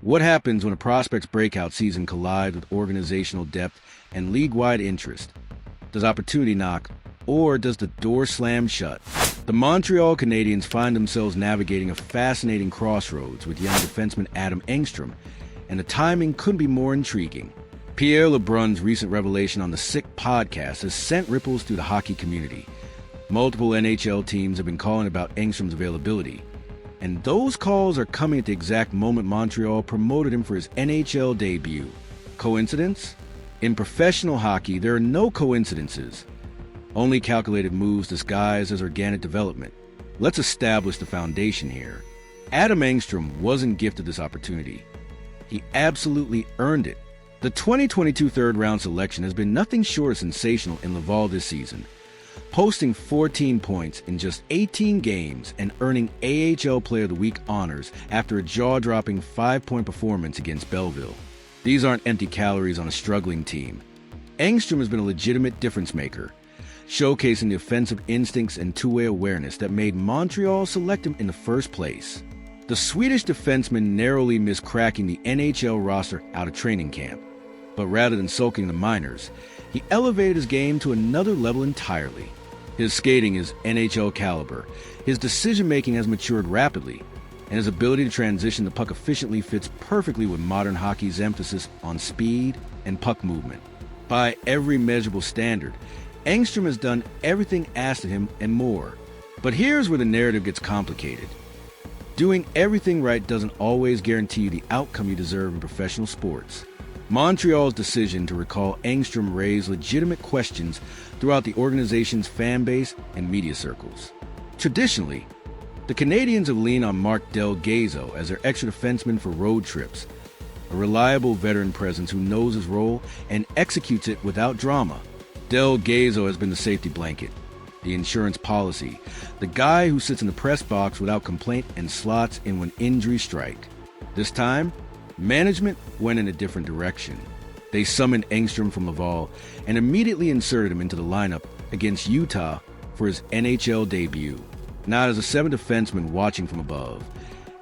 What happens when a prospect's breakout season collides with organizational depth and league-wide interest? Does opportunity knock, or does the door slam shut? The Montreal Canadiens find themselves navigating a fascinating crossroads with young defenseman Adam Engström, and the timing couldn't be more intriguing. Pierre LeBrun's recent revelation on the Sick podcast has sent ripples through the hockey community. Multiple NHL teams have been calling about Engström's availability, and those calls are coming at the exact moment Montreal promoted him for his NHL debut. Coincidence? In professional hockey, there are no coincidences. Only calculated moves disguised as organic development. Let's establish the foundation here. Adam Engström wasn't gifted this opportunity. He absolutely earned it. The 2022 third-round selection has been nothing short of sensational in Laval this season, posting 14 points in just 18 games and earning AHL Player of the Week honors after a jaw-dropping 5-point performance against Belleville. These aren't empty calories on a struggling team. Engström has been a legitimate difference-maker, showcasing the offensive instincts and two-way awareness that made Montreal select him in the first place. The Swedish defenseman narrowly missed cracking the NHL roster out of training camp, but rather than sulking the minors, he elevated his game to another level entirely. His skating is NHL caliber, his decision-making has matured rapidly, and his ability to transition the puck efficiently fits perfectly with modern hockey's emphasis on speed and puck movement. By every measurable standard, Engström has done everything asked of him and more. But here's where the narrative gets complicated. Doing everything right doesn't always guarantee you the outcome you deserve in professional sports. Montreal's decision to recall Engström raised legitimate questions throughout the organization's fan base and media circles. Traditionally, the Canadiens have leaned on Mark Del Gazzo as their extra defenseman for road trips, a reliable veteran presence who knows his role and executes it without drama. Del Gazzo has been the safety blanket, the insurance policy, the guy who sits in the press box without complaint and slots in when injuries strike. This time, management went in a different direction. They summoned Engström from Laval and immediately inserted him into the lineup against Utah for his NHL debut. Not as a seventh defenseman watching from above,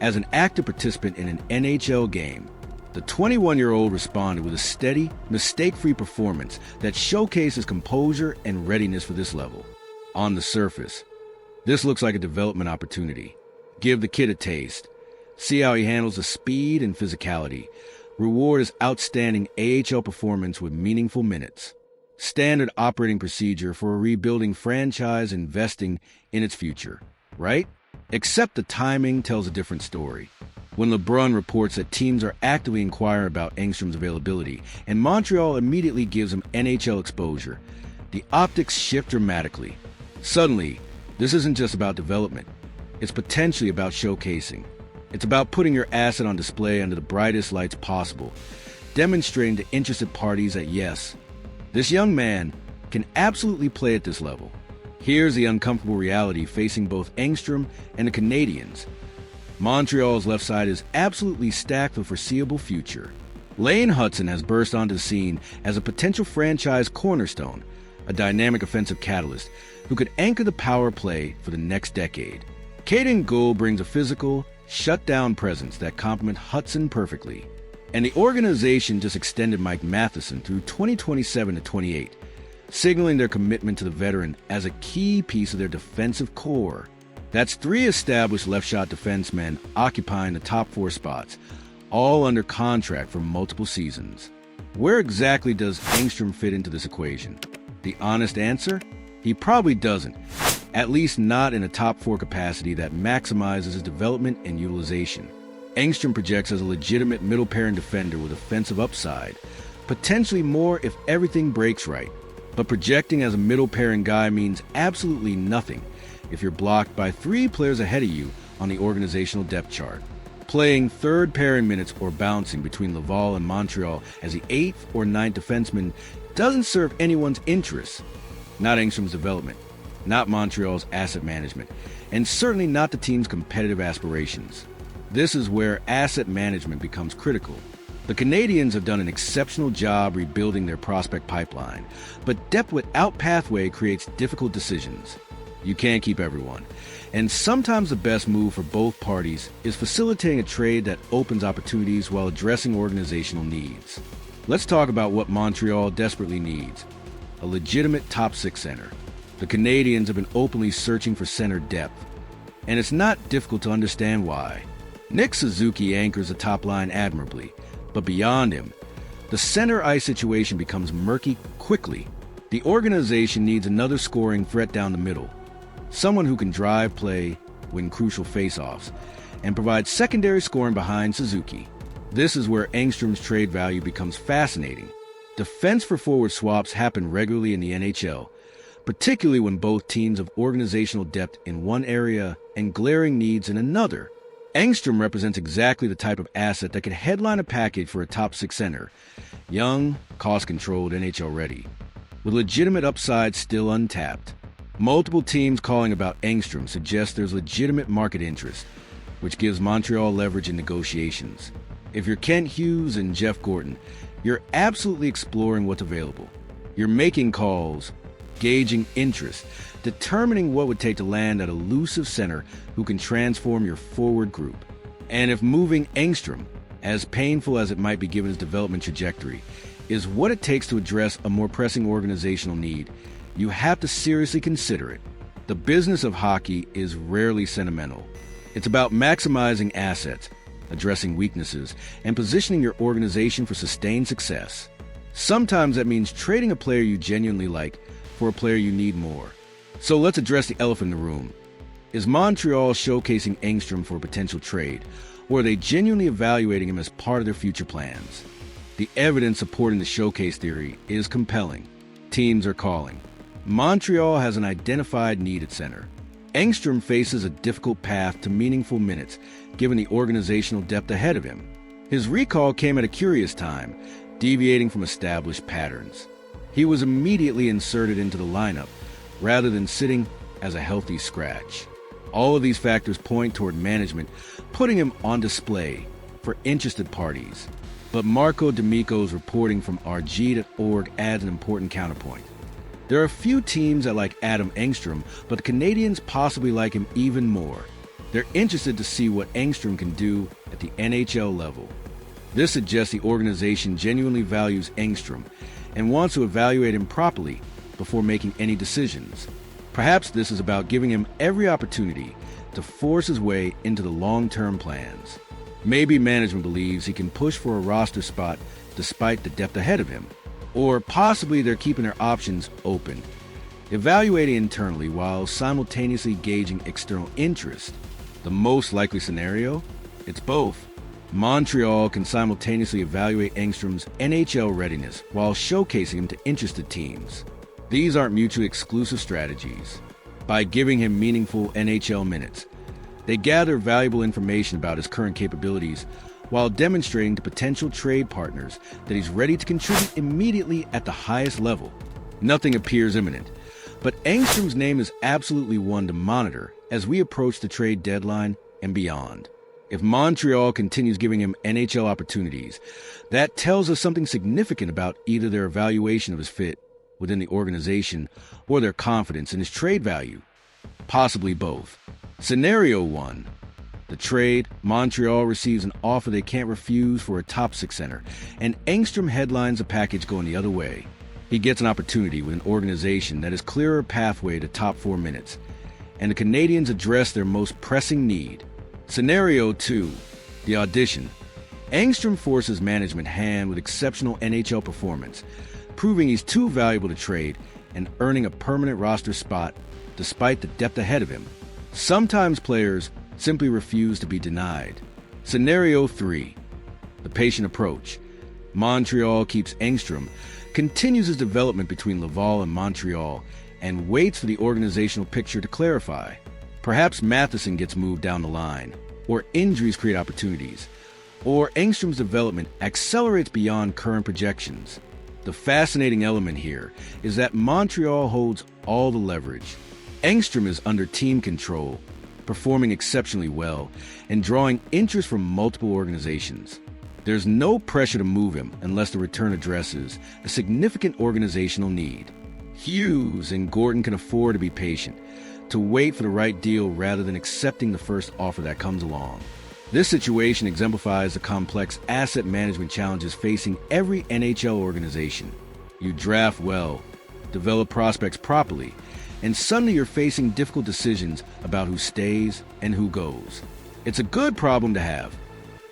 as an active participant in an NHL game. The 21-year-old responded with a steady, mistake-free performance that showcased his composure and readiness for this level. On the surface, this looks like a development opportunity. Give the kid a taste. See how he handles the speed and physicality. Reward his outstanding AHL performance with meaningful minutes. Standard operating procedure for a rebuilding franchise investing in its future, right? Except the timing tells a different story. When LeBrun reports that teams are actively inquiring about Engström's availability, and Montreal immediately gives him NHL exposure, the optics shift dramatically. Suddenly, this isn't just about development. It's potentially about showcasing. It's about putting your asset on display under the brightest lights possible, demonstrating to interested parties that yes, this young man can absolutely play at this level. Here's the uncomfortable reality facing both Engström and the Canadiens. Montreal's left side is absolutely stacked for the foreseeable future. Lane Hutson has burst onto the scene as a potential franchise cornerstone, a dynamic offensive catalyst who could anchor the power play for the next decade. Caden Gould brings a physical, shut-down presence that complements Hutson perfectly. And the organization just extended Mike Matheson through 2027 to 28, signaling their commitment to the veteran as a key piece of their defensive core. That's 3 established left-shot defensemen occupying the top 4 spots, all under contract for multiple seasons. Where exactly does Engström fit into this equation? The honest answer? He probably doesn't, at least not in a top 4 capacity that maximizes his development and utilization. Engström projects as a legitimate middle-pairing defender with offensive upside, potentially more if everything breaks right. But projecting as a middle-pairing guy means absolutely nothing if you're blocked by 3 players ahead of you on the organizational depth chart. Playing third-pairing minutes or bouncing between Laval and Montreal as the 8th or 9th defenseman doesn't serve anyone's interests. Not Engström's development, not Montreal's asset management, and certainly not the team's competitive aspirations. This is where asset management becomes critical. The Canadiens have done an exceptional job rebuilding their prospect pipeline, but depth without pathway creates difficult decisions. You can't keep everyone. And sometimes the best move for both parties is facilitating a trade that opens opportunities while addressing organizational needs. Let's talk about what Montreal desperately needs: a legitimate top six center. The Canadiens have been openly searching for center depth, and it's not difficult to understand why. Nick Suzuki anchors the top line admirably, but beyond him, the center ice situation becomes murky quickly. The organization needs another scoring threat down the middle, someone who can drive play, win crucial faceoffs, and provide secondary scoring behind Suzuki. This is where Engstrom's trade value becomes fascinating. Defense for forward swaps happen regularly in the NHL, particularly when both teams have organizational depth in one area and glaring needs in another. Engstrom represents exactly the type of asset that could headline a package for a top six center. Young, cost-controlled, NHL-ready, with legitimate upside still untapped. Multiple teams calling about Engstrom suggest there's legitimate market interest, which gives Montreal leverage in negotiations. If you're Kent Hughes and Jeff Gorton, you're absolutely exploring what's available. You're making calls, gauging interest, determining what would take to land that elusive center who can transform your forward group. And if moving Engstrom, as painful as it might be given his development trajectory, is what it takes to address a more pressing organizational need, you have to seriously consider it. The business of hockey is rarely sentimental. It's about maximizing assets, addressing weaknesses, and positioning your organization for sustained success. Sometimes that means trading a player you genuinely like for a player you need more. So let's address the elephant in the room. Is Montreal showcasing Engstrom for a potential trade, or are they genuinely evaluating him as part of their future plans? The evidence supporting the showcase theory is compelling. Teams are calling. Montreal has an identified need at center. Engstrom faces a difficult path to meaningful minutes, given the organizational depth ahead of him. His recall came at a curious time, deviating from established patterns. He was immediately inserted into the lineup, rather than sitting as a healthy scratch. All of these factors point toward management putting him on display for interested parties. But Marco D'Amico's reporting from RG.org adds an important counterpoint. There are a few teams that like Adam Engstrom, but the Canadiens possibly like him even more. They're interested to see what Engstrom can do at the NHL level. This suggests the organization genuinely values Engstrom and wants to evaluate him properly before making any decisions. Perhaps this is about giving him every opportunity to force his way into the long-term plans. Maybe management believes he can push for a roster spot despite the depth ahead of him. Or possibly they're keeping their options open, evaluating internally while simultaneously gauging external interest. The most likely scenario? It's both. Montreal can simultaneously evaluate Engstrom's NHL readiness while showcasing him to interested teams. These aren't mutually exclusive strategies. By giving him meaningful NHL minutes, they gather valuable information about his current capabilities while demonstrating to potential trade partners that he's ready to contribute immediately at the highest level. Nothing appears imminent, but Engstrom's name is absolutely one to monitor as we approach the trade deadline and beyond. If Montreal continues giving him NHL opportunities, that tells us something significant about either their evaluation of his fit within the organization or their confidence in his trade value. Possibly both. Scenario 1. The trade, Montreal receives an offer they can't refuse for a top six center, and Engstrom headlines a package going the other way. He gets an opportunity with an organization that has clearer pathway to top 4 minutes, and the Canadiens address their most pressing need. Scenario 2. The audition. Engstrom forces management hand with exceptional NHL performance, proving he's too valuable to trade and earning a permanent roster spot despite the depth ahead of him. Sometimes players simply refuse to be denied. Scenario 3. The patient approach. Montreal keeps Engstrom, continues his development between Laval and Montreal, and waits for the organizational picture to clarify. Perhaps Matheson gets moved down the line, or injuries create opportunities, or Engstrom's development accelerates beyond current projections. The fascinating element here is that Montreal holds all the leverage. Engstrom is under team control, performing exceptionally well, and drawing interest from multiple organizations. There's no pressure to move him unless the return addresses a significant organizational need. Hughes and Gorton can afford to be patient, to wait for the right deal rather than accepting the first offer that comes along. This situation exemplifies the complex asset management challenges facing every NHL organization. You draft well, develop prospects properly, and suddenly you're facing difficult decisions about who stays and who goes. It's a good problem to have,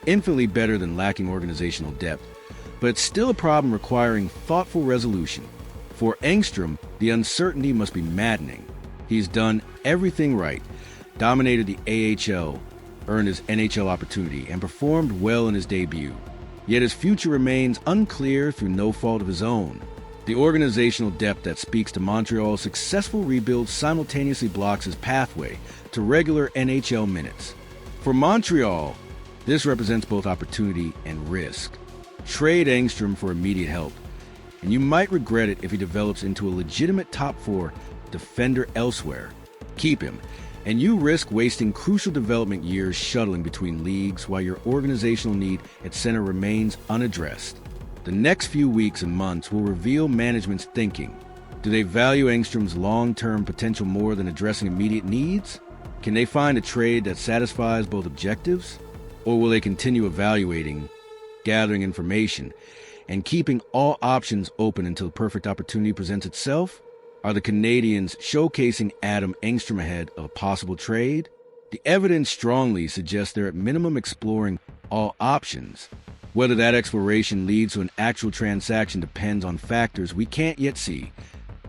infinitely better than lacking organizational depth, but it's still a problem requiring thoughtful resolution. For Engstrom, the uncertainty must be maddening. He's done everything right, dominated the AHL, earned his NHL opportunity, and performed well in his debut. Yet his future remains unclear through no fault of his own. The organizational depth that speaks to Montreal's successful rebuild simultaneously blocks his pathway to regular NHL minutes. For Montreal, this represents both opportunity and risk. Trade Engstrom for immediate help, and you might regret it if he develops into a legitimate top four defender elsewhere. Keep him, and you risk wasting crucial development years shuttling between leagues while your organizational need at center remains unaddressed. The next few weeks and months will reveal management's thinking. Do they value Engstrom's long-term potential more than addressing immediate needs? Can they find a trade that satisfies both objectives? Or will they continue evaluating, gathering information, and keeping all options open until the perfect opportunity presents itself? Are the Canadiens showcasing Adam Engstrom ahead of a possible trade? The evidence strongly suggests they're at minimum exploring all options. Whether that exploration leads to an actual transaction depends on factors we can't yet see.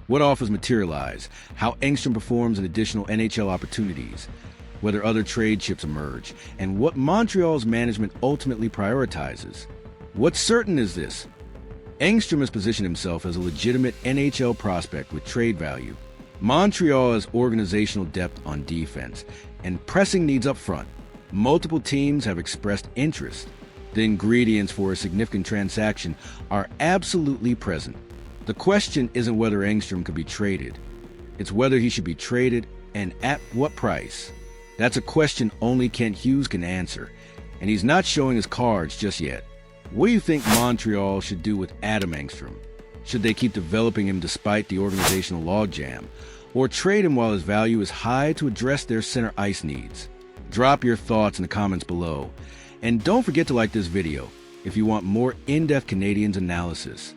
What offers materialize, how Engstrom performs in additional NHL opportunities, whether other trade chips emerge, and what Montreal's management ultimately prioritizes. What's certain is this: Engstrom has positioned himself as a legitimate NHL prospect with trade value. Montreal has organizational depth on defense and pressing needs up front. Multiple teams have expressed interest. The ingredients for a significant transaction are absolutely present. The question isn't whether Engstrom could be traded. It's whether he should be traded and at what price. That's a question only Kent Hughes can answer, and he's not showing his cards just yet. What do you think Montreal should do with Adam Engstrom? Should they keep developing him despite the organizational logjam, or trade him while his value is high to address their center ice needs? Drop your thoughts in the comments below, and don't forget to like this video if you want more in-depth Canadiens analysis.